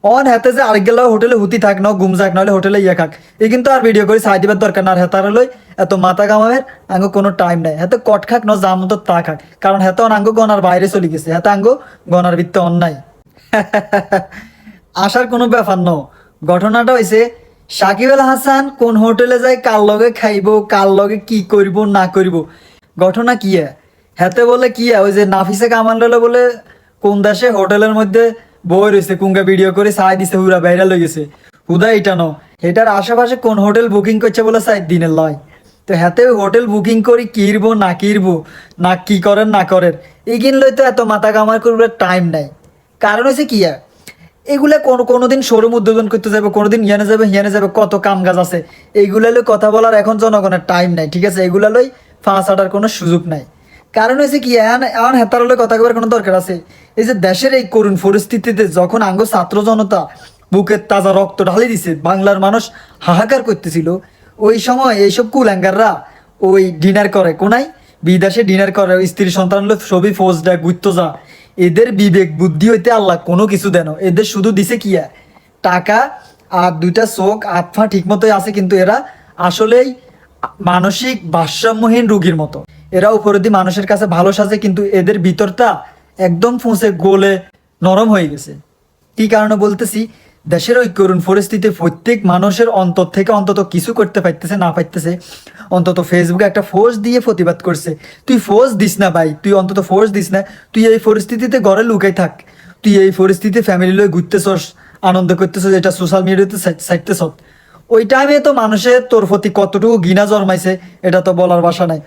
On হাতে যে আরেক গেল হোটেলে হুতি থাক ন ঘুম যাক নাহলে হোটেলে ইয়ে খাক এই কিন্তু আর ভিডিও করে ছাই দিবার দরকার না। আর হেতার লই এত মাথা কামাবের আঙ্গ কোনো টাইম নাই। হাতে কট খাক ন যা মতো তা খাক, কারণ হেতে আঙ্গ গনার বাইরে চলে গেছে, হাতে আঙ্গ গনার ভিত্তে অন্যায়। আসার কোনো ব্যাপার ন। ঘটনাটা হয়েছে সাকিব আল হাসান কোন হোটেলে যায়, কার লগে খাইব, কার লগে কি করব না করব। ঘটনা কি হাতে বলে কি ওই যে নাফিসে কামাল বলে কোন দেশে হোটেলের মধ্যে বই রয়েছে কুঙ্গা ভিডিও করে চাই দিছে হুরা ভাইরাল হয়ে গেছে। হুদা এটা ন এটার আশেপাশে কোন হোটেল বুকিং করছে বলে চাই দিনের লয়। তো হাতে হোটেল বুকিং করি কিরবো না কিরবো না কি করেন না করেন এগিন লই তো এত মাথা কামার করবে টাইম নাই। কারণ হচ্ছে কি এগুলা কোনোদিন শোরুম উদ্বোধন করতে যাবে, কোনোদিন ইয়ানে যাবে হিয়ানে যাবে, কত কাম কাজ আছে। এইগুলা লই কথা বলার এখন জনগণের টাইম নাই, ঠিক আছে? এগুলা লই ফাঁস আটার কোনো সুযোগ নাই। কারণ হয়েছে কি এখন হেতার হলে কথা কবার কোনো দরকার আছে? এই যে দেশের এই করুণ পরিস্থিতিতে যখন আঙ্গ ছাত্র জনতা বুকের তাজা রক্ত ঢালি দিছে, বাংলার মানুষ হাহাকার করতেছিল, ওই সময় এইসব কুলাঙ্গাররা ওই ডিনার করে কোনায় বিদেশে ডিনার করে, স্ত্রী সন্তান ছবি ফোজ দেয় ঘুরতে যা। এদের বিবেক বুদ্ধি হইতে আল্লাহ কোনো কিছু দেন, এদের শুধু দিছে কি টাকা আর দুইটা চোখ আত্মা ঠিক মতোই আছে, কিন্তু এরা আসলেই মানসিক ভারসাম্যহীন রোগীর মতো। এরা উপরে দিয়ে মানুষের কাছে ভালো সাজে, কিন্তু এদের ভিতরটা একদম ফুঁসে গলে নরম হয়ে গেছে। কি কারণে বলতেছি? দেশের ওই করুণ পরিস্থিতি প্রত্যেক মানুষের অন্তর থেকে অন্তত কিছু করতে পারতেছে না পারতেছে, অন্তত ফেসবুকে একটা ফোর্স দিয়ে প্রতিবাদ করছে। তুই ফোর্স দিস না ভাই, তুই অন্তত ফোর্স দিস না। তুই এই পরিস্থিতিতে ঘরে লুকাই থাক, তুই এই পরিস্থিতি ফ্যামিলি লয়ে ঘুরতেছস, আনন্দ করতেছস, এটা সোশ্যাল মিডিয়াতে ছাড়তেছ। ওই টাইমে তো মানুষের তোর প্রতি কতটুকু ঘৃণা জন্মাইছে এটা তো বলার ভাষা নাই।